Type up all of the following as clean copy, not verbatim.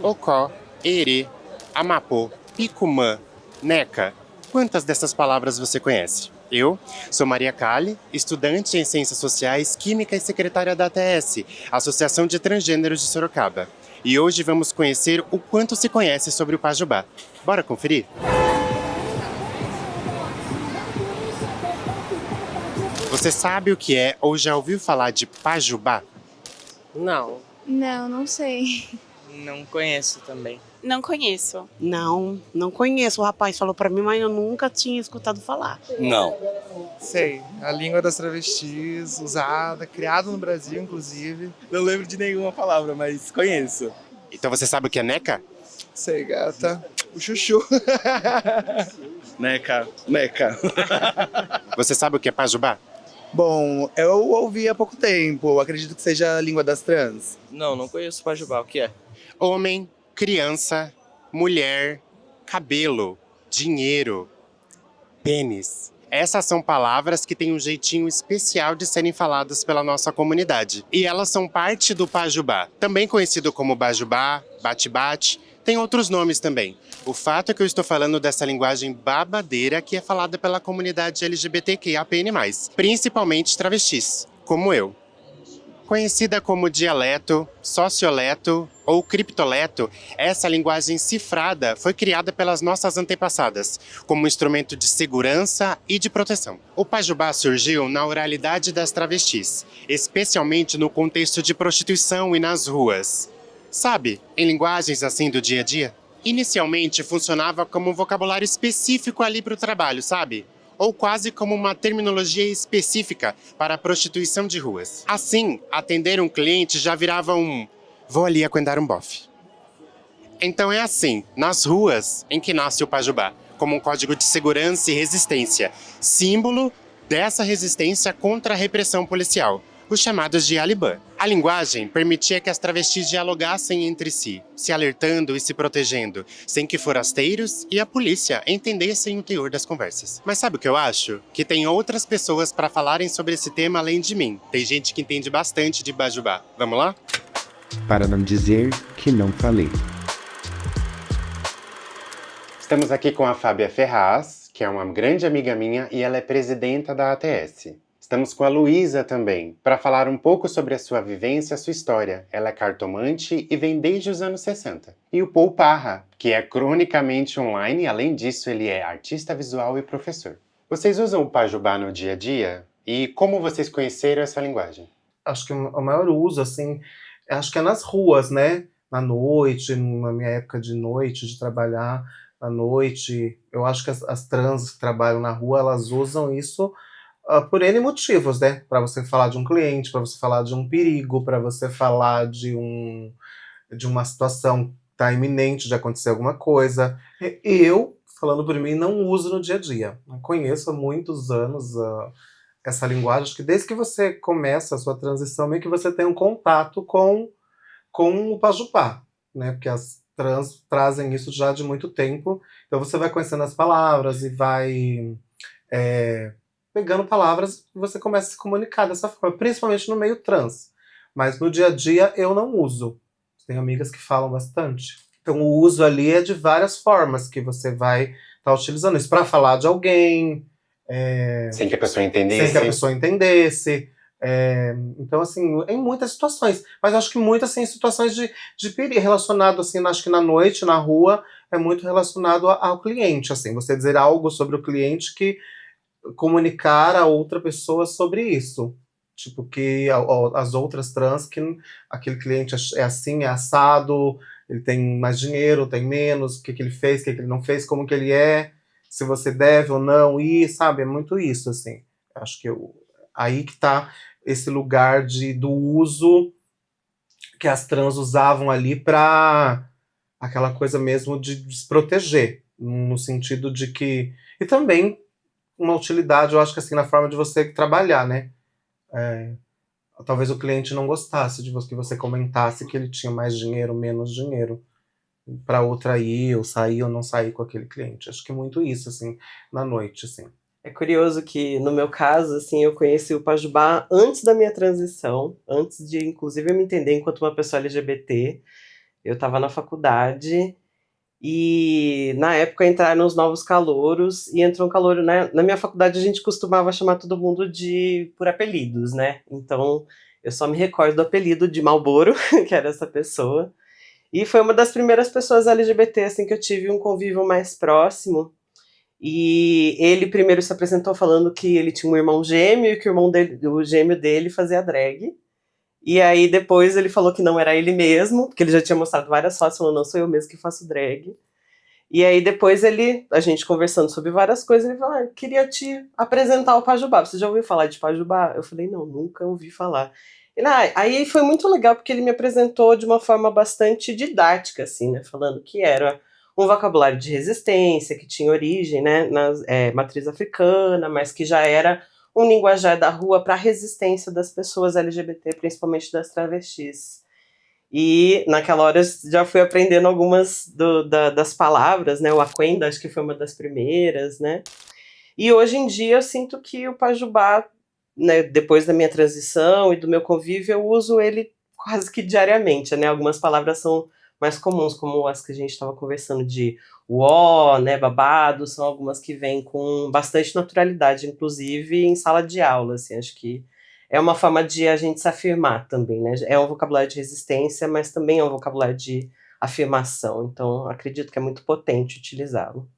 Ocó, Erê, Amapô, Picumã, Neca. Quantas dessas palavras você conhece? Eu sou Maria Cali, estudante em Ciências Sociais, Química e secretária da ATS, Associação de Transgêneros de Sorocaba. E hoje vamos conhecer o quanto se conhece sobre o Pajubá. Bora conferir? Você sabe o que é ou já ouviu falar de Pajubá? Não, Não, não sei. não conheço também. Não conheço. Não conheço. O rapaz falou pra mim, mas eu nunca tinha escutado falar. Não. Sei, a língua das travestis, usada, criada no Brasil, inclusive. Não lembro de nenhuma palavra, mas conheço. Então você sabe o que é Neca? Sei, gata. O chuchu. Neca. Você sabe o que é Pajubá? Bom, eu ouvi há pouco tempo. Eu acredito que seja a língua das trans. Não conheço Pajubá. O que é? Homem, criança, mulher, cabelo, dinheiro, pênis. Essas são palavras que têm um jeitinho especial de serem faladas pela nossa comunidade. E elas são parte do Pajubá, também conhecido como Bajubá, Bate-Bate, tem outros nomes também. O fato é que eu estou falando dessa linguagem babadeira que é falada pela comunidade LGBTQIAPN+, principalmente travestis, como eu. Conhecida como dialeto, socioleto ou criptoleto, essa linguagem cifrada foi criada pelas nossas antepassadas, como instrumento de segurança e de proteção. O Pajubá surgiu na oralidade das travestis, especialmente no contexto de prostituição e nas ruas. Sabe, em linguagens assim do dia a dia? Inicialmente funcionava como um vocabulário específico ali para o trabalho, sabe? Ou quase como uma terminologia específica para a prostituição de ruas. Assim, atender um cliente já virava um "vou ali acuendar um bofe". Então é assim, nas ruas, em que nasce o Pajubá, como um código de segurança e resistência, símbolo dessa resistência contra a repressão policial, os chamados de Alibã. A linguagem permitia que as travestis dialogassem entre si, se alertando e se protegendo, sem que forasteiros e a polícia entendessem o teor das conversas. Mas sabe o que eu acho? Que tem outras pessoas para falarem sobre esse tema além de mim. Tem gente que entende bastante de Pajubá. Vamos lá? Para não dizer que não falei. Estamos aqui com a Fábia Ferraz, que é uma grande amiga minha e ela é presidenta da ATS. Estamos com a Luísa também, para falar um pouco sobre a sua vivência e a sua história. Ela é cartomante e vem desde os anos 60. E o Paul Parra, que é cronicamente online e, além disso, ele é artista visual e professor. Vocês usam o Pajubá no dia a dia? E como vocês conheceram essa linguagem? Acho que o maior uso, assim, acho que é nas ruas, né? Na noite, na minha época de noite, de trabalhar à noite. Eu acho que as trans que trabalham na rua, elas usam isso por N motivos, né? Para você falar de um cliente, para você falar de um perigo, para você falar de uma situação que está iminente de acontecer alguma coisa. Eu, falando por mim, não uso no dia a dia. Eu conheço há muitos anos essa linguagem. Acho que desde que você começa a sua transição, meio que você tem um contato com o Pajubá, né? Porque as trans trazem isso já de muito tempo. Então você vai conhecendo as palavras e vai pegando palavras e você começa a se comunicar dessa forma, principalmente no meio trans. Mas no dia a dia eu não uso. Tem amigas que falam bastante. Então o uso ali é de várias formas que você vai estar utilizando isso para falar de alguém. Sem que a pessoa entendesse. Sem que a pessoa entendesse. Então, assim, em muitas situações. Mas acho que muitas, assim, situações de perigo relacionado, assim, acho que na noite, na rua, é muito relacionado ao cliente, assim. Você dizer algo sobre o cliente que comunicar a outra pessoa sobre isso. Tipo, que as outras trans, que aquele cliente é assim, é assado, ele tem mais dinheiro, tem menos, o que ele fez, o que ele não fez, como que ele é, se você deve ou não ir, sabe? É muito isso, assim. Acho que aí que tá esse lugar do uso que as trans usavam ali pra aquela coisa mesmo de se proteger, no sentido de que... E também uma utilidade, eu acho que assim, na forma de você trabalhar, né? Talvez o cliente não gostasse de que você comentasse que ele tinha mais dinheiro, menos dinheiro para outra ir, ou sair ou não sair com aquele cliente. Acho que muito isso, assim, na noite, assim. É curioso que, no meu caso, assim, eu conheci o Pajubá antes da minha transição, antes de, inclusive, eu me entender enquanto uma pessoa LGBT. Eu estava na faculdade e na época entraram os novos calouros e entrou um calouro, né? Na minha faculdade a gente costumava chamar todo mundo por apelidos, né? Então eu só me recordo do apelido de Malboro, que era essa pessoa. E foi uma das primeiras pessoas LGBT assim que eu tive um convívio mais próximo. E ele primeiro se apresentou falando que ele tinha um irmão gêmeo e que o gêmeo dele fazia drag. E aí depois ele falou que não era ele mesmo, porque ele já tinha mostrado várias fotos, falou, não, sou eu mesmo que faço drag. E aí depois a gente conversando sobre várias coisas, ele falou, queria te apresentar o Pajubá. Você já ouviu falar de Pajubá? Eu falei, não, nunca ouvi falar. Ele, aí foi muito legal, porque ele me apresentou de uma forma bastante didática, assim, né? Falando que era um vocabulário de resistência, que tinha origem, né, na matriz africana, mas que já era um linguajar da rua para a resistência das pessoas LGBT, principalmente das travestis. E naquela hora eu já fui aprendendo algumas das palavras, né? O Aquenda, acho que foi uma das primeiras, né? E hoje em dia eu sinto que o Pajubá, né, depois da minha transição e do meu convívio, eu uso ele quase que diariamente, né? Algumas palavras são mais comuns, como as que a gente estava conversando de uó, né, babado, são algumas que vêm com bastante naturalidade, inclusive em sala de aula, assim, acho que é uma forma de a gente se afirmar também, né, é um vocabulário de resistência, mas também é um vocabulário de afirmação, então acredito que é muito potente utilizá-lo.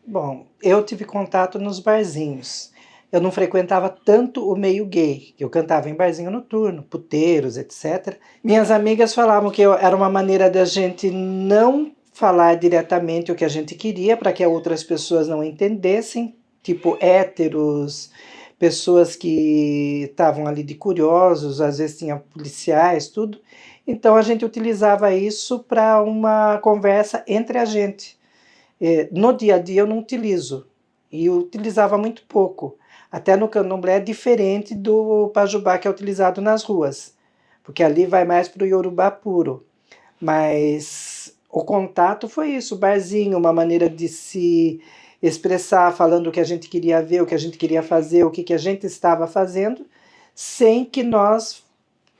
Bom, eu tive contato nos barzinhos. Eu não frequentava tanto o meio gay, eu cantava em barzinho noturno, puteiros, etc. Minhas amigas falavam que era uma maneira da gente não falar diretamente o que a gente queria, para que outras pessoas não entendessem, tipo héteros, pessoas que estavam ali de curiosos, às vezes tinha policiais, tudo. Então a gente utilizava isso para uma conversa entre a gente. No dia a dia eu não utilizo, e eu utilizava muito pouco. Até no candomblé é diferente do pajubá que é utilizado nas ruas, porque ali vai mais para o iorubá puro. Mas o contato foi isso, o barzinho, uma maneira de se expressar, falando o que a gente queria ver, o que a gente queria fazer, o que a gente estava fazendo, sem que nós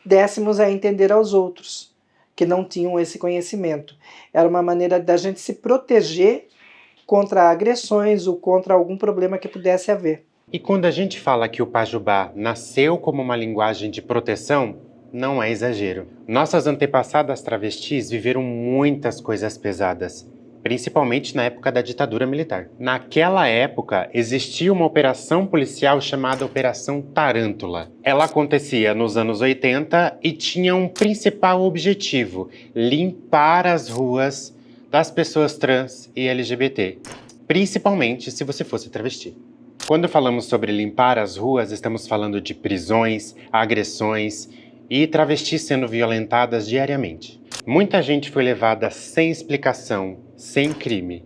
dessemos a entender aos outros, que não tinham esse conhecimento. Era uma maneira da gente se proteger contra agressões ou contra algum problema que pudesse haver. E quando a gente fala que o Pajubá nasceu como uma linguagem de proteção, não é exagero. Nossas antepassadas travestis viveram muitas coisas pesadas, principalmente na época da ditadura militar. Naquela época, existia uma operação policial chamada Operação Tarântula. Ela acontecia nos anos 80 e tinha um principal objetivo: limpar as ruas das pessoas trans e LGBT, principalmente se você fosse travesti. Quando falamos sobre limpar as ruas, estamos falando de prisões, agressões e travestis sendo violentadas diariamente. Muita gente foi levada sem explicação, sem crime.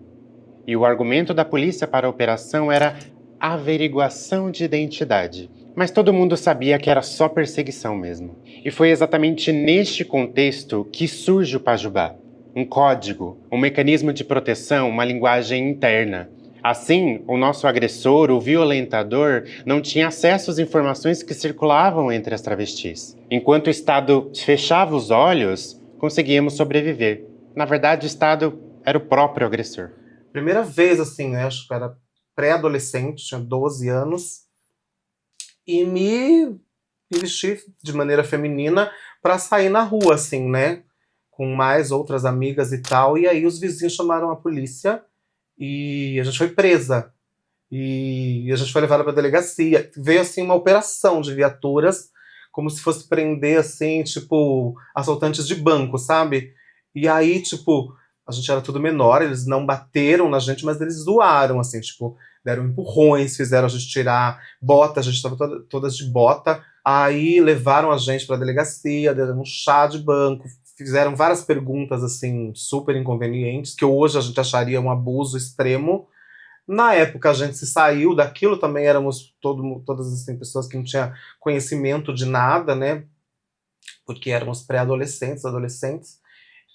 E o argumento da polícia para a operação era averiguação de identidade. Mas todo mundo sabia que era só perseguição mesmo. E foi exatamente neste contexto que surge o Pajubá. Um código, um mecanismo de proteção, uma linguagem interna. Assim, o nosso agressor, o violentador, não tinha acesso às informações que circulavam entre as travestis. Enquanto o Estado fechava os olhos, conseguíamos sobreviver. Na verdade, o Estado era o próprio agressor. Primeira vez, assim, né? Acho que eu era pré-adolescente, tinha 12 anos, e me vesti de maneira feminina para sair na rua, assim, né? Com mais outras amigas e tal. E aí os vizinhos chamaram a polícia e a gente foi presa. E a gente foi levada para a delegacia. Veio, assim, uma operação de viaturas, como se fosse prender, assim, tipo, assaltantes de banco, sabe? E aí, tipo, a gente era tudo menor, eles não bateram na gente, mas eles zoaram, assim, tipo, deram empurrões, fizeram a gente tirar bota, a gente estava todas de bota. Aí levaram a gente para a delegacia, deram um chá de banco, fizeram várias perguntas, assim, super inconvenientes, que hoje a gente acharia um abuso extremo. Na época a gente se saiu daquilo, também éramos todas assim, pessoas que não tinham conhecimento de nada, né? Porque éramos pré-adolescentes, adolescentes.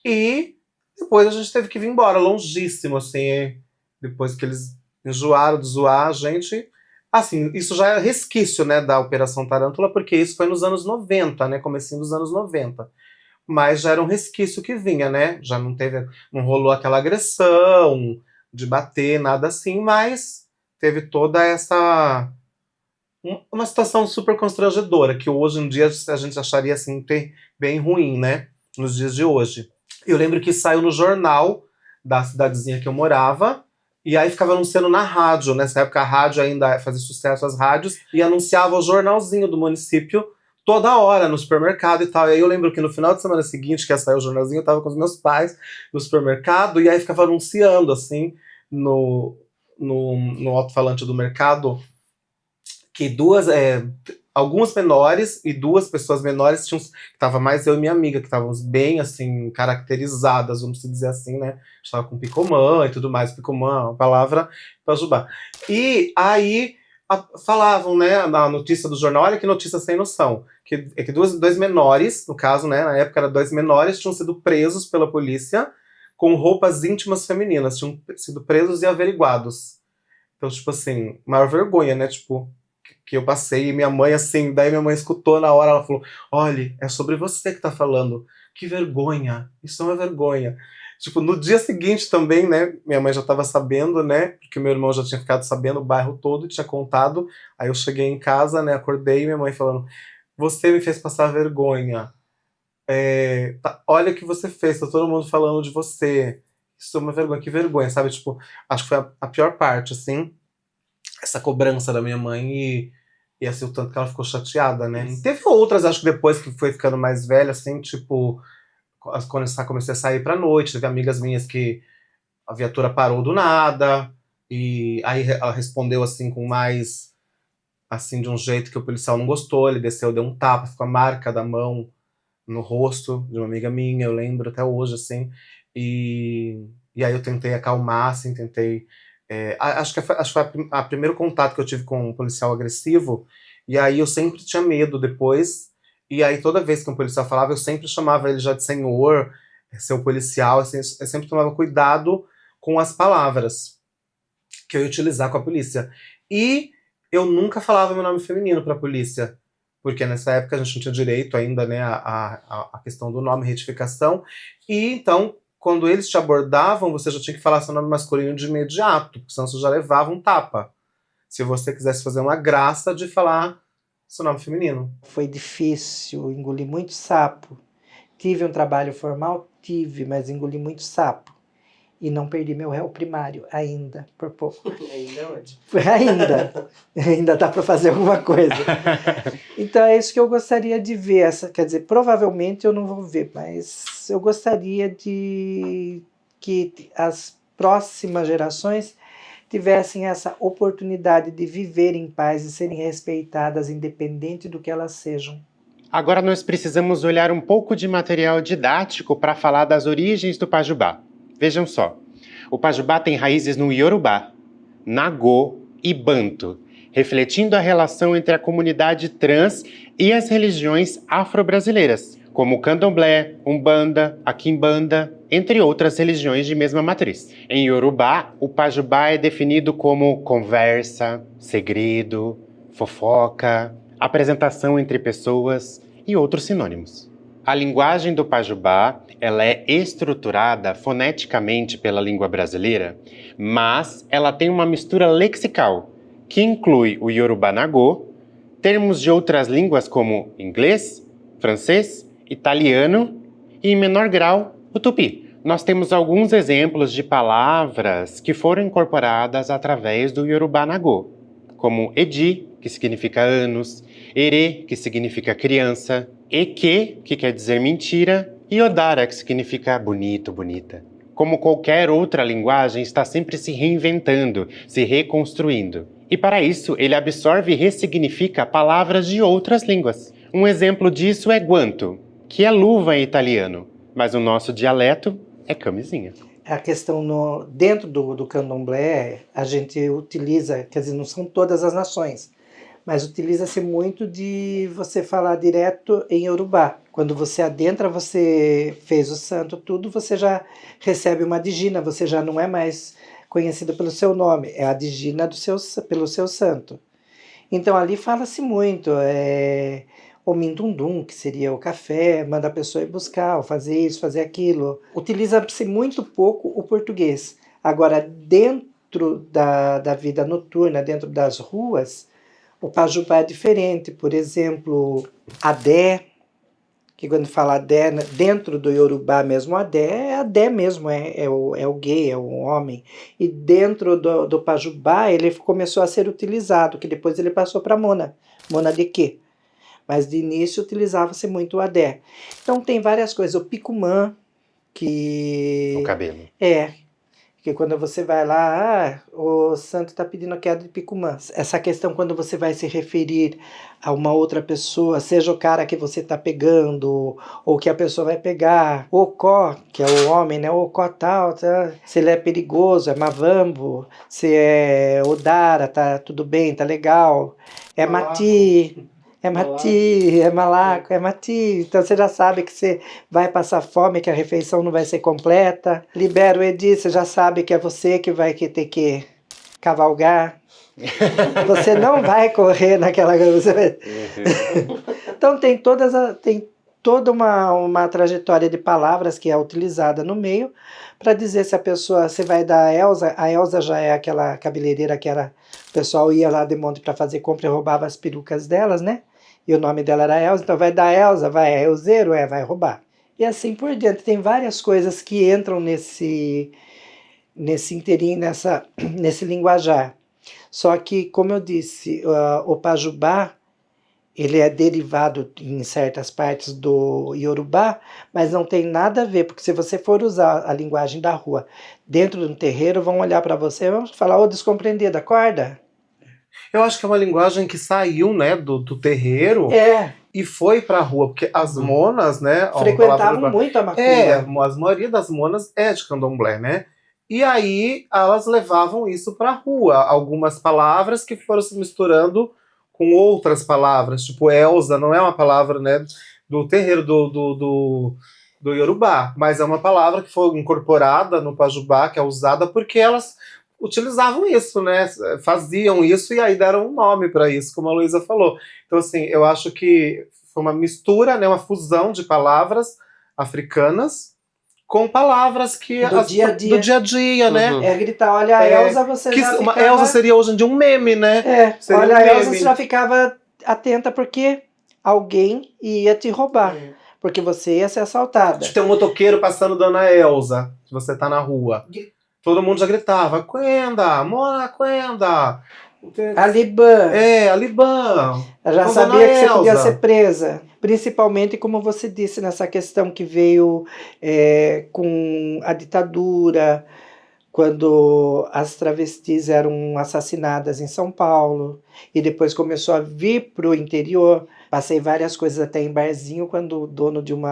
E depois a gente teve que vir embora, longíssimo, assim, depois que eles enjoaram de zoar a gente. Assim, isso já é resquício, né, da Operação Tarântula, porque isso foi nos anos 90, né, comecinho dos anos 90. mas já era um resquício que vinha, né? Já não rolou aquela agressão de bater, nada assim, mas teve toda uma situação super constrangedora, que hoje em dia a gente acharia assim bem ruim, né? Nos dias de hoje. Eu lembro que saiu no jornal da cidadezinha que eu morava, e aí ficava anunciando na rádio. Nessa época a rádio ainda fazia sucesso, as rádios, e anunciava o jornalzinho do município toda hora no supermercado e tal. E aí eu lembro que no final de semana seguinte, que ia sair o jornalzinho, eu tava com os meus pais no supermercado, e aí ficava anunciando, assim, no alto-falante do mercado, que alguns menores e duas pessoas menores tava mais eu e minha amiga, que estávamos bem, assim, caracterizadas, vamos dizer assim, né? Estava com picomã e tudo mais. Picomã, uma palavra pajubá. E aí falavam, né, na notícia do jornal, olha que notícia sem noção, que dois menores, no caso, né, na época eram 2 menores, tinham sido presos pela polícia com roupas íntimas femininas, tinham sido presos e averiguados. Então, tipo assim, maior vergonha, né, tipo, que eu passei, e minha mãe, assim, daí minha mãe escutou na hora, ela falou, olha, é sobre você que tá falando, que vergonha, isso é uma vergonha. Tipo, no dia seguinte também, né, minha mãe já tava sabendo, né, porque meu irmão já tinha ficado sabendo o bairro todo e tinha contado, aí eu cheguei em casa, né, acordei e minha mãe falando, você me fez passar vergonha, olha o que você fez, tá todo mundo falando de você, isso é uma vergonha, que vergonha, sabe, tipo, acho que foi a pior parte, assim, essa cobrança da minha mãe e assim, o tanto que ela ficou chateada, né. Teve outras, acho que depois que foi ficando mais velha, assim, tipo, quando eu comecei a sair pra noite, teve amigas minhas que a viatura parou do nada, e aí ela respondeu assim com mais, assim, de um jeito que o policial não gostou, ele desceu, deu um tapa, ficou a marca da mão no rosto de uma amiga minha, eu lembro até hoje, assim, e aí eu tentei acalmar, assim, acho que foi a primeiro contato que eu tive com um policial agressivo, e aí eu sempre tinha medo depois, e aí toda vez que um policial falava, eu sempre chamava ele já de senhor, seu policial, assim, eu sempre tomava cuidado com as palavras que eu ia utilizar com a polícia. E eu nunca falava meu nome feminino pra polícia, porque nessa época a gente não tinha direito ainda, né, a questão do nome, retificação, e então, quando eles te abordavam, você já tinha que falar seu nome masculino de imediato, porque senão você já levava um tapa. Se você quisesse fazer uma graça de falar seu nome feminino. Foi difícil, engoli muito sapo. Tive um trabalho formal? Tive, mas engoli muito sapo. E não perdi meu réu primário, ainda, por pouco. Ainda hoje. Ainda dá para fazer alguma coisa. Então é isso que eu gostaria de ver. Quer dizer, provavelmente eu não vou ver, mas eu gostaria de que as próximas gerações tivessem essa oportunidade de viver em paz e serem respeitadas, independente do que elas sejam. Agora nós precisamos olhar um pouco de material didático para falar das origens do Pajubá. Vejam só, o Pajubá tem raízes no Yorubá, Nagô e Banto, refletindo a relação entre a comunidade trans e as religiões afro-brasileiras, como o Candomblé, Umbanda, a Quimbanda, entre outras religiões de mesma matriz. Em Yorubá, o Pajubá é definido como conversa, segredo, fofoca, apresentação entre pessoas e outros sinônimos. A linguagem do Pajubá, ela é estruturada foneticamente pela língua brasileira, mas ela tem uma mistura lexical, que inclui o Yorubá-Nagô, termos de outras línguas como inglês, francês, italiano e, em menor grau, o tupi. Nós temos alguns exemplos de palavras que foram incorporadas através do Yorubá-Nagô, como Edi, que significa anos, Ere, que significa criança, Eke, que quer dizer mentira, e Odara, que significa bonito, bonita. Como qualquer outra linguagem, está sempre se reinventando, se reconstruindo. E para isso, ele absorve e ressignifica palavras de outras línguas. Um exemplo disso é guanto, que é luva em italiano, mas o nosso dialeto é camisinha. A questão dentro do candomblé, a gente utiliza, quer dizer, não são todas as nações, mas utiliza-se muito de você falar direto em Yorubá. Quando você adentra, você fez o santo, tudo, você já recebe uma digina, você já não é mais conhecida pelo seu nome, é a digina pelo seu santo. Então ali fala-se muito, ou mindundum, que seria o café, manda a pessoa ir buscar, ou fazer isso, fazer aquilo. Utiliza-se muito pouco o português. Agora, dentro da vida noturna, dentro das ruas, o pajubá é diferente. Por exemplo, adé, que quando fala adé, dentro do Yorubá mesmo, adé mesmo, é o gay, é o homem. E dentro do pajubá, ele começou a ser utilizado, que depois ele passou para mona de quê? Mas de início utilizava-se muito o adé. Então tem várias coisas. O picumã, que... O cabelo. Que quando você vai lá, o santo está pedindo a queda de picumã. Essa questão quando você vai se referir a uma outra pessoa, seja o cara que você está pegando, ou que a pessoa vai pegar, o có, que é o homem, né? O có tal, tá? Se ele é perigoso, é mavambo, se é odara, tá tudo bem, tá legal, é mati. É mati, é malaco, é mati. Então você já sabe que você vai passar fome, que a refeição não vai ser completa. Libera o Edi, você já sabe que é você que vai ter que cavalgar. Você não vai correr naquela... Então tem toda uma trajetória de palavras que é utilizada no meio para dizer se a pessoa... Você vai dar a Elza já é aquela cabeleireira que era... O pessoal ia lá de monte para fazer compra e roubava as perucas delas, né? E o nome dela era Elza, então vai dar Elza, vai Elzeiro, vai roubar. E assim por diante. Tem várias coisas que entram nesse inteirinho, nesse linguajar. Só que, como eu disse, o pajubá, ele é derivado em certas partes do Yorubá, mas não tem nada a ver, porque se você for usar a linguagem da rua dentro de um terreiro, vão olhar para você e vão falar, ô descompreendido, acorda. Eu acho que é uma linguagem que saiu, né, do terreiro e foi pra rua, porque as monas, né... Frequentavam muito a macumba. A maioria das monas é de candomblé, né? E aí elas levavam isso pra rua. Algumas palavras que foram se misturando com outras palavras, tipo Elza não é uma palavra, né, do terreiro do Yorubá, mas é uma palavra que foi incorporada no pajubá, que é usada porque elas utilizavam isso, né? Faziam isso e aí deram um nome para isso, como a Luísa falou. Então, assim, eu acho que foi uma mistura, né, uma fusão de palavras africanas com palavras que do dia a dia, né? É gritar, olha a Elza, você já ficava... Uma Elza seria hoje em dia um meme, né? Seria olha a Elza, você já ficava atenta porque alguém ia te roubar. Porque você ia ser assaltada. Tem um motoqueiro passando dando a Elza, se você tá na rua. Todo mundo já gritava, Quenda, Mona Quenda. Alibã. Alibã. Eu já sabia que você podia ser presa. Principalmente, como você disse, nessa questão que veio com a ditadura, quando as travestis eram assassinadas em São Paulo, e depois começou a vir para o interior. Passei várias coisas até em barzinho, quando o dono de um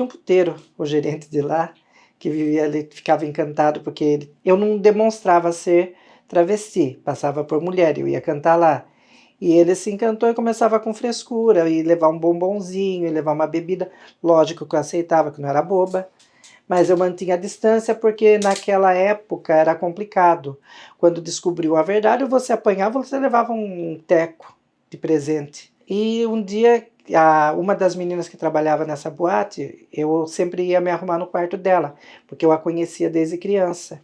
puteiro, o gerente de lá, que vivia ali, ficava encantado, porque eu não demonstrava ser travesti, passava por mulher, eu ia cantar lá. E ele se encantou e começava com frescura, e levar um bombonzinho, e levar uma bebida. Lógico que eu aceitava, que não era boba, mas eu mantinha a distância, porque naquela época era complicado. Quando descobriu a verdade, você apanhava, você levava um teco de presente. E um dia, uma das meninas que trabalhava nessa boate, eu sempre ia me arrumar no quarto dela, porque eu a conhecia desde criança.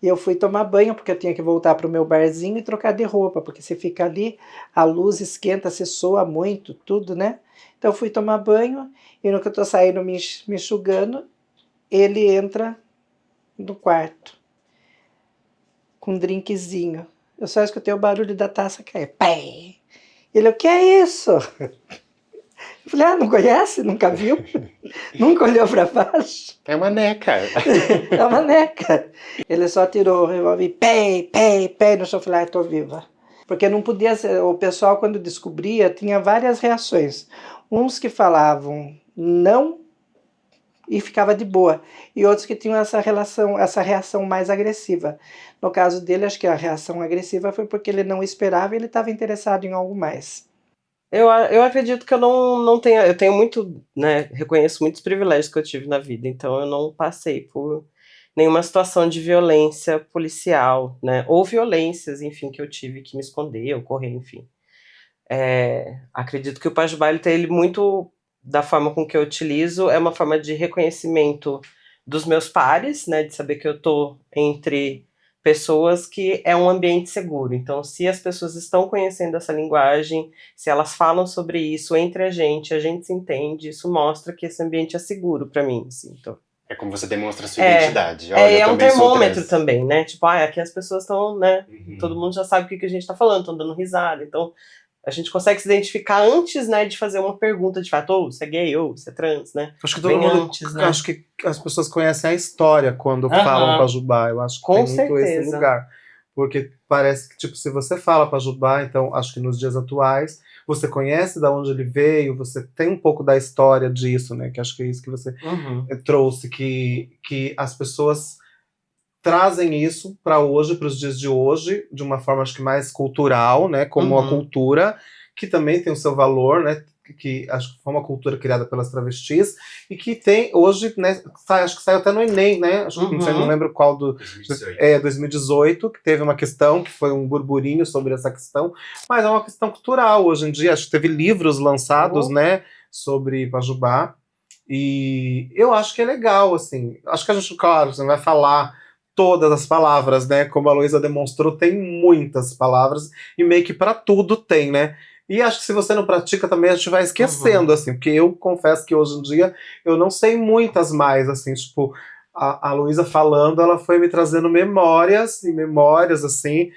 E eu fui tomar banho, porque eu tinha que voltar para o meu barzinho e trocar de roupa, porque você fica ali, a luz esquenta, você soa muito, tudo, né? Então eu fui tomar banho, e no que eu tô saindo me enxugando, ele entra no quarto, com um drinkzinho. Eu só escutei o barulho da taça cair. Pé! Ele, o que é isso? Eu falei, não conhece? Nunca viu? Nunca olhou para baixo? É uma neca. É uma neca. Ele só tirou o revólver, pé, no chão. Eu falei, tô viva. Porque não podia ser, o pessoal quando descobria tinha várias reações. Uns que falavam não e ficava de boa. E outros que tinham essa reação mais agressiva. No caso dele, acho que a reação agressiva foi porque ele não esperava e ele estava interessado em algo mais. Eu acredito que eu não tenho... Eu tenho muito, né? Reconheço muitos privilégios que eu tive na vida, então eu não passei por nenhuma situação de violência policial, né? Ou violências, enfim, que eu tive que me esconder, ou correr, enfim. Acredito que o Pajubá ele tem ele muito da forma com que eu utilizo, é uma forma de reconhecimento dos meus pares, né, de saber que eu tô entre pessoas que é um ambiente seguro. Então, se as pessoas estão conhecendo essa linguagem, se elas falam sobre isso entre a gente se entende, isso mostra que esse ambiente é seguro para mim, assim, então. É como você demonstra a sua identidade. Olha, eu É um também sou termômetro trans. também, né? Tipo, aqui as pessoas estão, né? Uhum. Todo mundo já sabe o que a gente tá falando, estão dando risada. Então, a gente consegue se identificar antes, né, de fazer uma pergunta de fato, ou você é gay, ou você é trans, né? Acho que todo Bem mundo, antes, né? acho que as pessoas conhecem a história quando falam Pajubá. Eu acho que Com tem muito esse certeza. lugar. Porque parece que, tipo, se você fala Pajubá, então acho que nos dias atuais, você conhece de onde ele veio, você tem um pouco da história disso, né? Que acho que é isso que você trouxe, que as pessoas trazem isso para hoje, para os dias de hoje, de uma forma acho que mais cultural, né? Como a cultura, que também tem o seu valor, né? Que acho que foi uma cultura criada pelas travestis e que tem hoje, né? Acho que saiu até no Enem, né? Acho que não lembro qual do 2018, que teve uma questão que foi um burburinho sobre essa questão, mas é uma questão cultural hoje em dia. Acho que teve livros lançados, né? Sobre Pajubá. E eu acho que é legal, assim. Acho que a gente, claro, você não vai falar todas as palavras, né? Como a Luísa demonstrou, tem muitas palavras e meio que para tudo tem, né? E acho que se você não pratica também, a gente vai esquecendo, assim, porque eu confesso que hoje em dia eu não sei muitas mais, assim, tipo, a Luísa falando, ela foi me trazendo memórias e memórias, assim,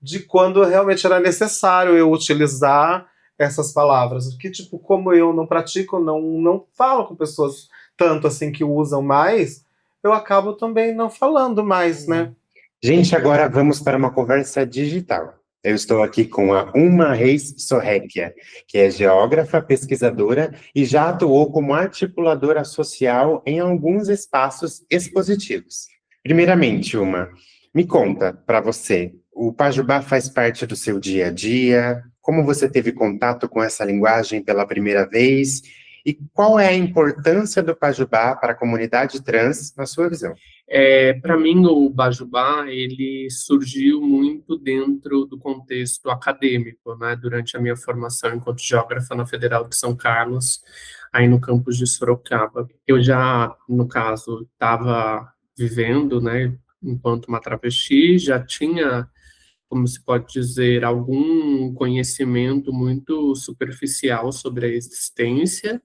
de quando realmente era necessário eu utilizar essas palavras. Porque, tipo, como eu não pratico, não falo com pessoas tanto, assim, que usam mais, eu acabo também não falando mais, né? Gente, agora vamos para uma conversa digital. Eu estou aqui com a Uma Reis Sorréquia, que é geógrafa, pesquisadora e já atuou como articuladora social em alguns espaços expositivos. Primeiramente, Uma, me conta, para você, o Pajubá faz parte do seu dia a dia? Como você teve contato com essa linguagem pela primeira vez? E qual é a importância do Pajubá para a comunidade trans, na sua visão? Para mim, o Bajubá, ele surgiu muito dentro do contexto acadêmico, né, durante a minha formação enquanto geógrafa na Federal de São Carlos, aí no campus de Sorocaba. Eu já, no caso, estava vivendo, né, enquanto uma travesti, já tinha, como se pode dizer, algum conhecimento muito superficial sobre a existência,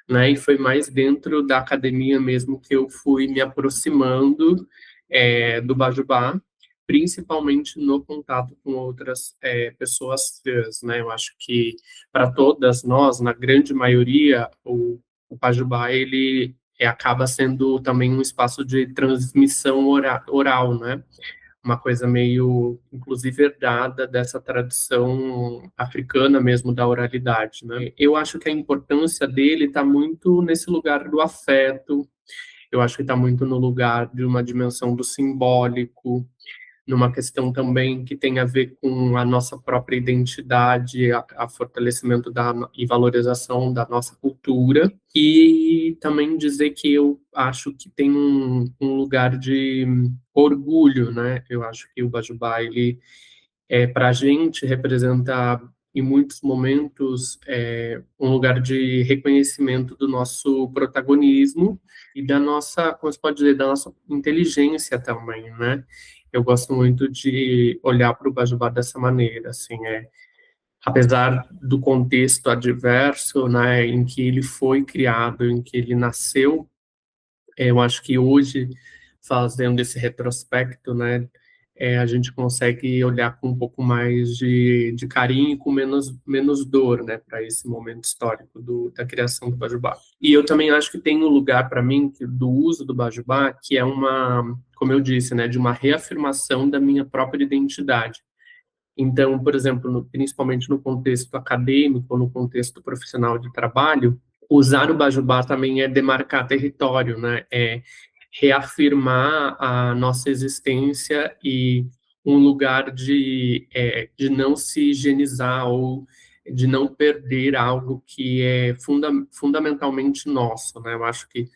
né, e foi mais dentro da academia mesmo que eu fui me aproximando do Bajubá, principalmente no contato com outras pessoas trans, né, eu acho que para todas nós, na grande maioria, o Pajubá, ele acaba sendo também um espaço de transmissão oral, né, uma coisa meio, inclusive, herdada dessa tradição africana mesmo da oralidade, né? Eu acho que a importância dele está muito nesse lugar do afeto, eu acho que está muito no lugar de uma dimensão do simbólico, numa questão também que tem a ver com a nossa própria identidade, a fortalecimento e valorização da nossa cultura, e também dizer que eu acho que tem um lugar de orgulho, né? Eu acho que o Bajubá, ele, para a gente, representa, em muitos momentos, um lugar de reconhecimento do nosso protagonismo e da nossa, como se pode dizer, da nossa inteligência também, né? Eu gosto muito de olhar para o Bajubá dessa maneira, assim, apesar do contexto adverso, né, em que ele foi criado, em que ele nasceu, eu acho que hoje, fazendo esse retrospecto, né, a gente consegue olhar com um pouco mais de carinho e com menos dor, né, para esse momento histórico da criação do Bajubá. E eu também acho que tem um lugar para mim do uso do Bajubá, que é uma, como eu disse, né, de uma reafirmação da minha própria identidade. Então, por exemplo, principalmente no contexto acadêmico, no contexto profissional de trabalho, usar o Bajubá também é demarcar território, né, reafirmar a nossa existência e um lugar de não se higienizar ou de não perder algo que é fundamentalmente nosso, né? Eu acho que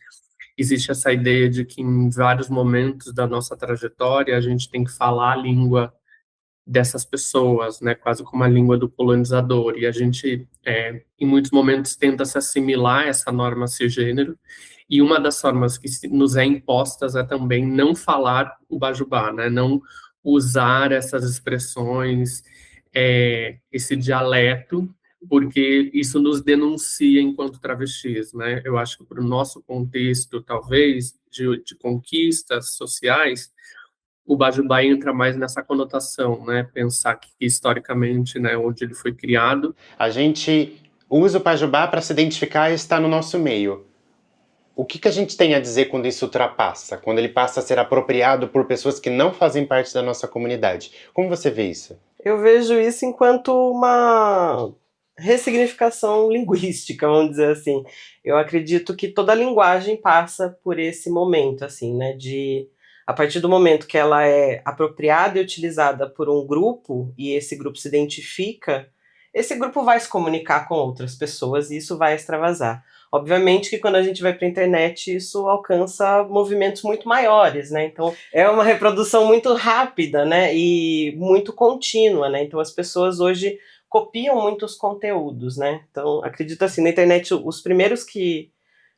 existe essa ideia de que em vários momentos da nossa trajetória a gente tem que falar a língua dessas pessoas, né, quase como a língua do colonizador, e a gente, em muitos momentos, tenta se assimilar a essa norma cisgênero, e uma das formas que nos é impostas é também não falar o bajubá, né, não usar essas expressões, esse dialeto, porque isso nos denuncia enquanto travestis, né, eu acho que para o nosso contexto, talvez, de conquistas sociais, o Bajubá entra mais nessa conotação, né? Pensar que historicamente, né, onde ele foi criado. A gente usa o Pajubá para se identificar e estar no nosso meio. O que a gente tem a dizer quando isso ultrapassa? Quando ele passa a ser apropriado por pessoas que não fazem parte da nossa comunidade? Como você vê isso? Eu vejo isso enquanto uma ressignificação linguística, vamos dizer assim. Eu acredito que toda linguagem passa por esse momento, assim, né, a partir do momento que ela é apropriada e utilizada por um grupo, e esse grupo se identifica, esse grupo vai se comunicar com outras pessoas e isso vai extravasar. Obviamente que quando a gente vai para a internet, isso alcança movimentos muito maiores, né? Então, é uma reprodução muito rápida, né? E muito contínua, né? Então, as pessoas hoje copiam muitos conteúdos, né? Então, acredito assim, na internet, os primeiros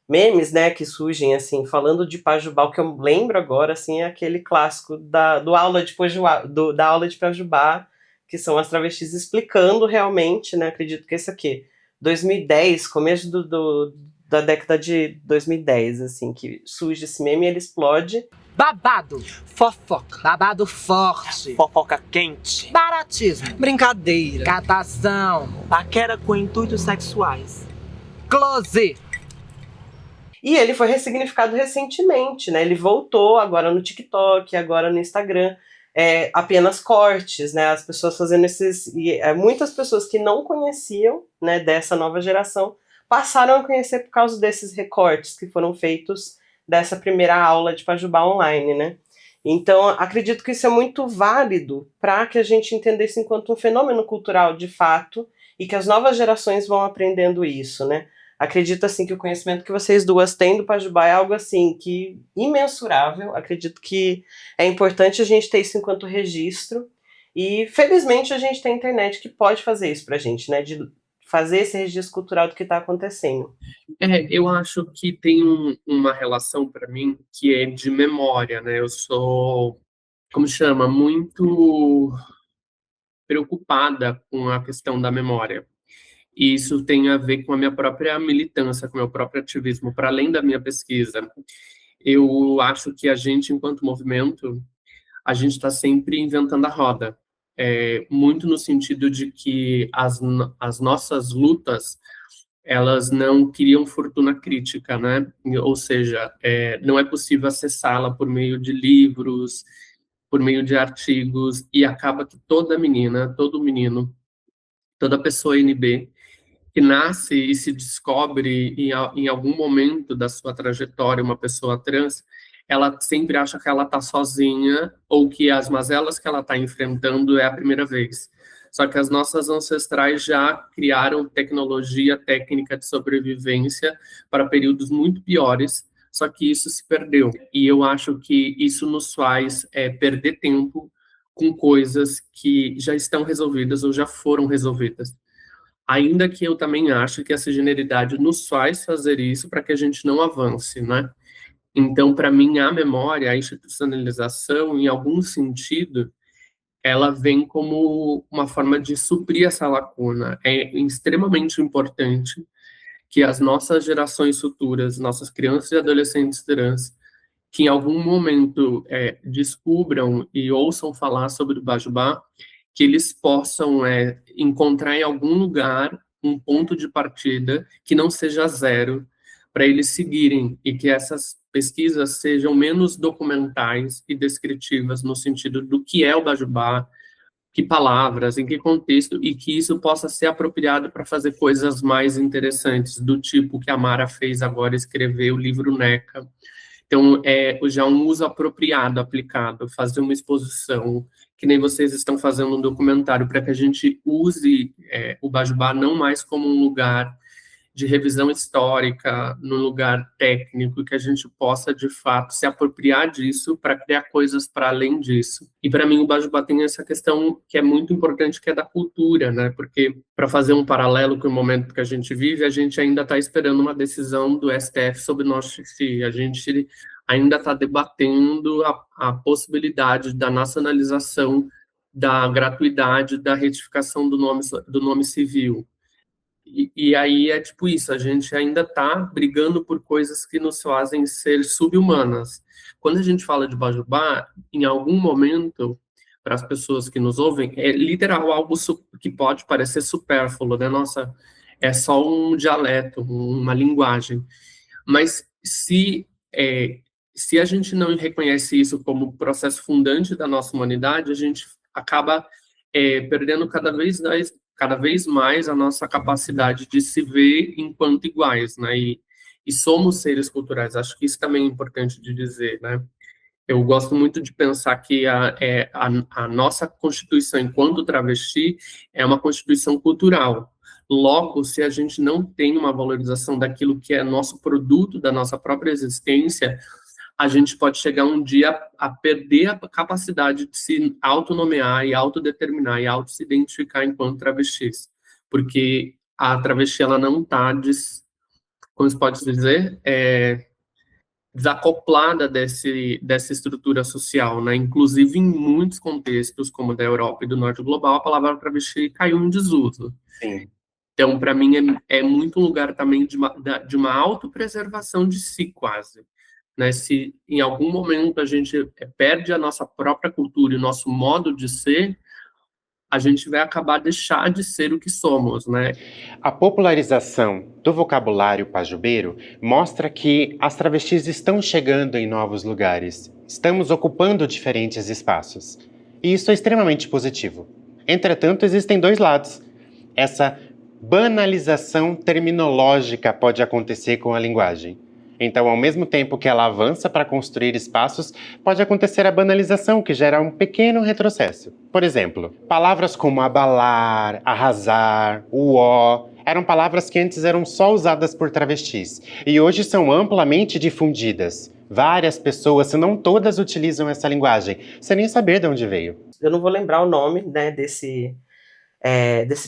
memes, né, que surgem, assim, falando de Pajubá, o que eu lembro agora, assim, é aquele clássico da aula de Pajubá, que são as travestis explicando realmente, né, acredito que esse aqui, 2010, começo da década de 2010, assim, que surge esse meme e ele explode. Babado, fofoca, babado forte, fofoca quente, baratismo, brincadeira, catação, paquera com intuitos sexuais, close. E ele foi ressignificado recentemente, né? Ele voltou agora no TikTok, agora no Instagram, apenas cortes, né? As pessoas fazendo muitas pessoas que não conheciam, né, dessa nova geração, passaram a conhecer por causa desses recortes que foram feitos dessa primeira aula de Pajubá online, né? Então, acredito que isso é muito válido para que a gente entenda isso enquanto um fenômeno cultural de fato e que as novas gerações vão aprendendo isso, né? Acredito, assim, que o conhecimento que vocês duas têm do Pajubá é algo, assim, que imensurável. Acredito que é importante a gente ter isso enquanto registro. E, felizmente, a gente tem a internet que pode fazer isso pra gente, né? De fazer esse registro cultural do que está acontecendo. Eu acho que tem uma relação, para mim, que é de memória, né? Eu sou, como chama, muito preocupada com a questão da memória. E isso tem a ver com a minha própria militância, com o meu próprio ativismo, para além da minha pesquisa. Eu acho que a gente, enquanto movimento, a gente está sempre inventando a roda. Muito no sentido de que as nossas lutas, elas não criam fortuna crítica, né? Ou seja, não é possível acessá-la por meio de livros, por meio de artigos, e acaba que toda menina, todo menino, toda pessoa NB, que nasce e se descobre em algum momento da sua trajetória uma pessoa trans, ela sempre acha que ela está sozinha ou que as mazelas que ela está enfrentando é a primeira vez. Só que as nossas ancestrais já criaram tecnologia, técnica de sobrevivência para períodos muito piores, só que isso se perdeu. E eu acho que isso nos faz perder tempo com coisas que já estão resolvidas ou já foram resolvidas. Ainda que eu também acho que a cisgeneridade nos faz fazer isso para que a gente não avance, né? Então, para mim, a memória, a institucionalização, em algum sentido, ela vem como uma forma de suprir essa lacuna. É extremamente importante que as nossas gerações futuras, nossas crianças e adolescentes trans, que em algum momento descubram e ouçam falar sobre o Bajubá, que eles possam encontrar em algum lugar um ponto de partida que não seja zero, para eles seguirem, e que essas pesquisas sejam menos documentais e descritivas no sentido do que é o Bajubá, que palavras, em que contexto, e que isso possa ser apropriado para fazer coisas mais interessantes, do tipo que a Mara fez agora, escrever o livro NECA. Então, já um uso apropriado, aplicado, fazer uma exposição, que nem vocês estão fazendo um documentário, para que a gente use o Bajubá não mais como um lugar de revisão histórica, no lugar técnico, que a gente possa, de fato, se apropriar disso para criar coisas para além disso. E, para mim, o Bajubá tem essa questão que é muito importante, que é da cultura, né? Porque, para fazer um paralelo com o momento que a gente vive, a gente ainda está esperando uma decisão do STF sobre nós. A gente ainda está debatendo a possibilidade da nacionalização, da gratuidade, da retificação do nome civil. E aí é tipo isso, a gente ainda está brigando por coisas que nos fazem ser sub-humanas. Quando a gente fala de Bajubá, em algum momento, para as pessoas que nos ouvem, é literal algo que pode parecer supérfluo, né? Nossa, é só um dialeto, uma linguagem. Mas se a gente não reconhece isso como processo fundante da nossa humanidade, a gente acaba perdendo cada vez mais a nossa capacidade de se ver enquanto iguais, né? E somos seres culturais. Acho que isso também é importante de dizer, né? Eu gosto muito de pensar que a nossa constituição enquanto travesti é uma constituição cultural. Logo, se a gente não tem uma valorização daquilo que é nosso produto, da nossa própria existência, a gente pode chegar um dia a perder a capacidade de se autonomear e autodeterminar e auto-se identificar enquanto travestis. Porque a travesti, ela não está, como se pode dizer, desacoplada dessa estrutura social, né? Inclusive, em muitos contextos, como da Europa e do Norte global, a palavra travesti caiu em desuso. Sim. Então, para mim, é muito um lugar também de uma autopreservação de si, quase. Né? Se em algum momento a gente perde a nossa própria cultura e o nosso modo de ser, a gente vai acabar deixar de ser o que somos, né? A popularização do vocabulário pajubeiro mostra que as travestis estão chegando em novos lugares, estamos ocupando diferentes espaços. E isso é extremamente positivo. Entretanto, existem dois lados. Essa banalização terminológica pode acontecer com a linguagem. Então, ao mesmo tempo que ela avança para construir espaços, pode acontecer a banalização, que gera um pequeno retrocesso. Por exemplo, palavras como abalar, arrasar, uó, eram palavras que antes eram só usadas por travestis, e hoje são amplamente difundidas. Várias pessoas, se não todas, utilizam essa linguagem, sem nem saber de onde veio. Eu não vou lembrar o nome, né, desse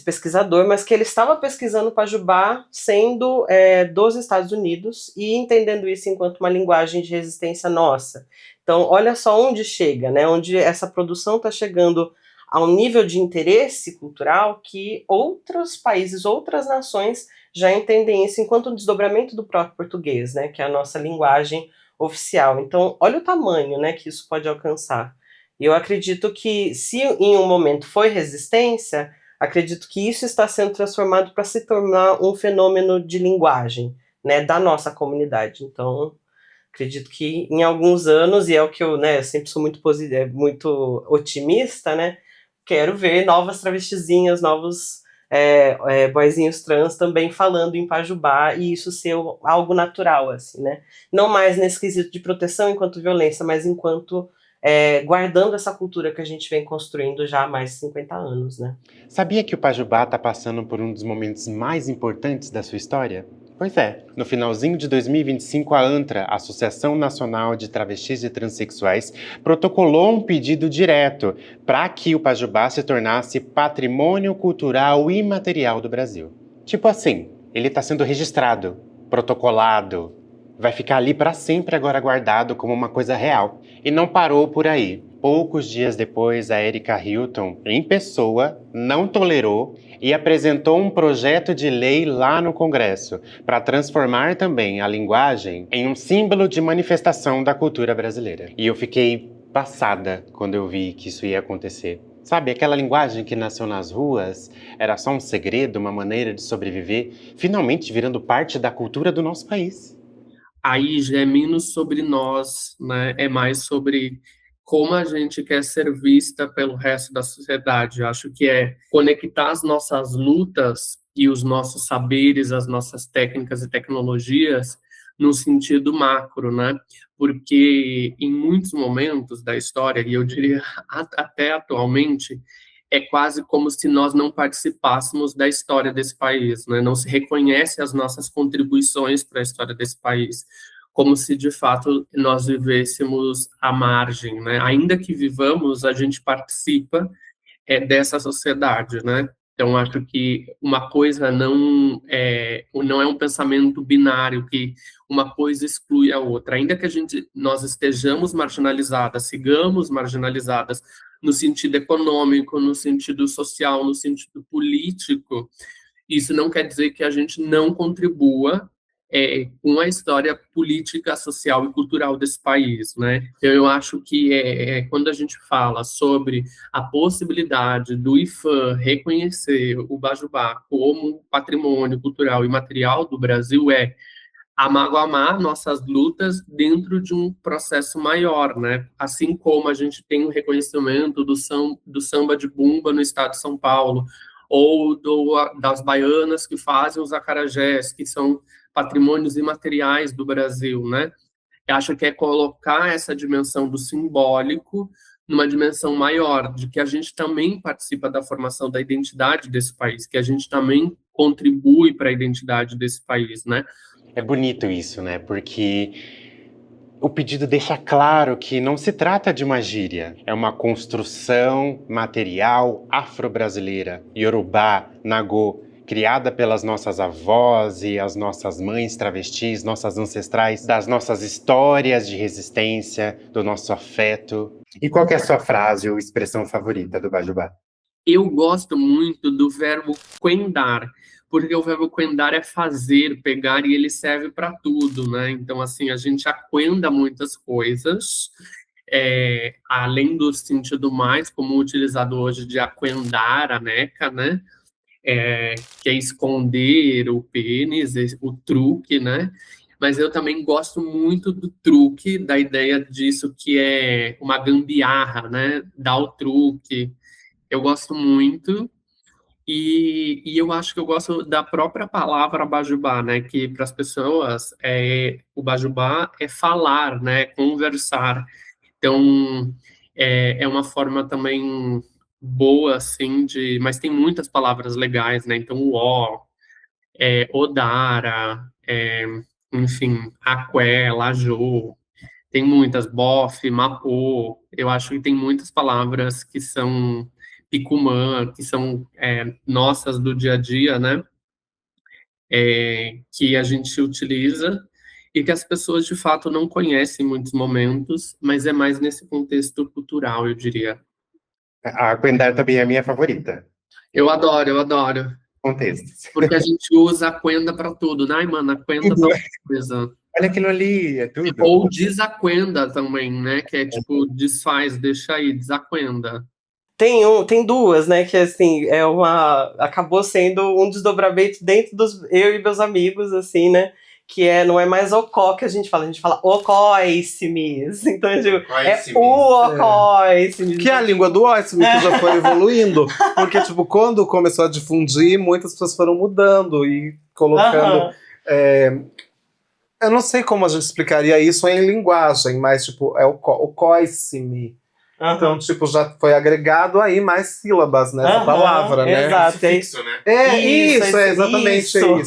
pesquisador, mas que ele estava pesquisando Pajubá sendo dos Estados Unidos e entendendo isso enquanto uma linguagem de resistência nossa. Então, olha só onde chega, né? Onde essa produção está chegando a um nível de interesse cultural que outros países, outras nações já entendem isso enquanto um desdobramento do próprio português, né? Que é a nossa linguagem oficial. Então, olha o tamanho, né, que isso pode alcançar. E eu acredito que, se em um momento foi resistência, acredito que isso está sendo transformado para se tornar um fenômeno de linguagem, né, da nossa comunidade. Então, acredito que em alguns anos, e é o que eu, né, sempre sou muito otimista, né, quero ver novas travestizinhas, novos boyzinhos trans também falando em Pajubá, e isso ser algo natural, assim, né. Não mais nesse quesito de proteção enquanto violência, mas enquanto guardando essa cultura que a gente vem construindo já há mais de 50 anos, né? Sabia que o Pajubá está passando por um dos momentos mais importantes da sua história? Pois é, no finalzinho de 2025, a ANTRA, Associação Nacional de Travestis e Transsexuais, protocolou um pedido direto para que o Pajubá se tornasse patrimônio cultural imaterial do Brasil. Tipo assim, ele está sendo registrado, protocolado, vai ficar ali para sempre agora guardado como uma coisa real. E não parou por aí. Poucos dias depois, a Erika Hilton, em pessoa, não tolerou e apresentou um projeto de lei lá no Congresso para transformar também a linguagem em um símbolo de manifestação da cultura brasileira. E eu fiquei passada quando eu vi que isso ia acontecer. Sabe, aquela linguagem que nasceu nas ruas, era só um segredo, uma maneira de sobreviver, finalmente virando parte da cultura do nosso país. Aí já é menos sobre nós, né? É mais sobre como a gente quer ser vista pelo resto da sociedade. Eu acho que é conectar as nossas lutas e os nossos saberes, as nossas técnicas e tecnologias no sentido macro, né? Porque em muitos momentos da história, e eu diria até atualmente, é quase como se nós não participássemos da história desse país, né? Não se reconhece as nossas contribuições para a história desse país, como se, de fato, nós vivêssemos à margem, né? Ainda que vivamos, a gente participa dessa sociedade, né? Então, acho que uma coisa não é um pensamento binário, que uma coisa exclui a outra. Ainda que nós estejamos marginalizadas, sigamos marginalizadas no sentido econômico, no sentido social, no sentido político, isso não quer dizer que a gente não contribua com a história política, social e cultural desse país, né? Então, eu acho que quando a gente fala sobre a possibilidade do IFAM reconhecer o Bajubá como patrimônio cultural e material do Brasil, amalgamar nossas lutas dentro de um processo maior, né? Assim como a gente tem o reconhecimento do samba de bumba no estado de São Paulo, ou das baianas que fazem os acarajés, que são patrimônios imateriais do Brasil, né? Eu acho que é colocar essa dimensão do simbólico numa dimensão maior, de que a gente também participa da formação da identidade desse país, que a gente também contribui para a identidade desse país, né? É bonito isso, né? Porque o pedido deixa claro que não se trata de uma gíria, é uma construção material afro-brasileira, iorubá, nagô, criada pelas nossas avós e as nossas mães travestis, nossas ancestrais, das nossas histórias de resistência, do nosso afeto. E qual que é a sua frase ou expressão favorita do Bajubá? Eu gosto muito do verbo quendar, porque o verbo quendar é fazer, pegar, e ele serve para tudo, né? Então, assim, a gente aquenda muitas coisas, além do sentido mais comum utilizado hoje de aquendar a neca, né? Que é esconder o pênis, o truque, né? Mas eu também gosto muito do truque, da ideia disso que é uma gambiarra, né? Dar o truque. Eu gosto muito. E eu acho que eu gosto da própria palavra Bajubá, né? Que para as pessoas o Bajubá é falar, né? Conversar. Então é uma forma também boa, assim, mas tem muitas palavras legais, né? Então o Odara, enfim, Aqué, Lajô, tem muitas, Bofe, Mapô. Eu acho que tem muitas palavras que são Picumã, que são nossas do dia a dia, né? Que a gente utiliza e que as pessoas, de fato, não conhecem em muitos momentos, mas é mais nesse contexto cultural, eu diria. A Quendar também é a minha favorita. Eu adoro. Contextos. Porque a gente usa a quenda para tudo, né? Ai, mano, a quenda tá coisa. Olha aquilo ali, é tudo. Ou desaquenda também, né? Que é tipo, desfaz, deixa aí, desaquenda. Tem duas, né, que assim, acabou sendo um desdobramento dentro dos eu e meus amigos, assim, né, que não é mais ocó que a gente fala ocóissimes, então eu digo, o ocóissimes. Que é a língua do óissime, que já foi evoluindo, porque, tipo, quando começou a difundir, muitas pessoas foram mudando e colocando, eu não sei como a gente explicaria isso em linguagem, mas, tipo, é ocóissime. Então, tipo, já foi agregado aí mais sílabas nessa palavra, né? Exato. Sufixo, né? Exatamente isso.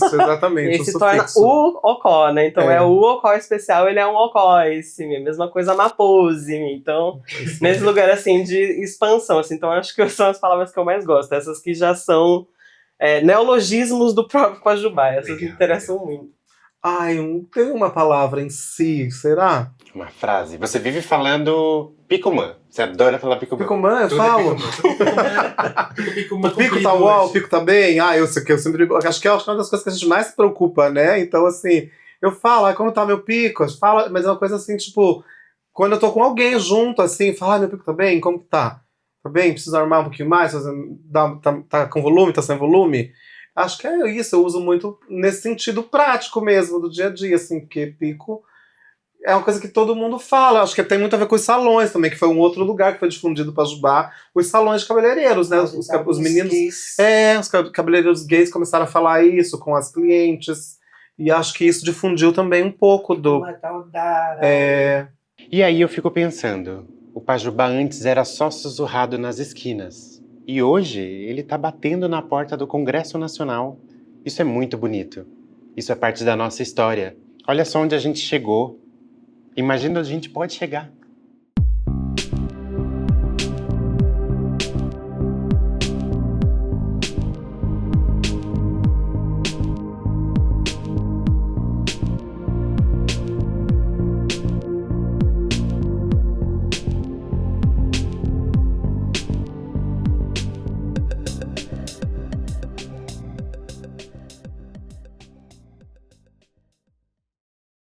Esse torna o ocó, né? Então o ocó especial, ele é um ocóissime. Mesma coisa mapôsime. Então, nesse lugar, assim, de expansão, assim. Então, acho que são as palavras que eu mais gosto. Essas que já são neologismos do próprio Bajubá. Essas me interessam muito. Ai, não tem uma palavra em si, será? Uma frase. Você vive falando Picumã. Você adora falar Picumã. Picumã, eu falo. O pico tá uau, o pico tá bem. Eu sempre acho que é uma das coisas que a gente mais se preocupa, né? Então, assim, eu falo, como tá meu pico? Eu falo, mas é uma coisa assim, tipo, quando eu tô com alguém junto, assim, falo, meu pico tá bem? Como que tá? Tá bem? Precisa armar um pouquinho mais? Tá com volume? Tá sem volume? Acho que é isso, eu uso muito nesse sentido prático mesmo, do dia a dia, assim, porque pico é uma coisa que todo mundo fala. Acho que tem muito a ver com os salões também, que foi um outro lugar que foi difundido para Bajubá, os salões de cabeleireiros, né? Os meninos, os cabeleireiros gays começaram a falar isso com as clientes, e acho que isso difundiu também um pouco do... E aí eu fico pensando, o Pajubá antes era só sussurrado nas esquinas. E hoje ele está batendo na porta do Congresso Nacional. Isso é muito bonito. Isso é parte da nossa história. Olha só onde a gente chegou. Imagina onde a gente pode chegar.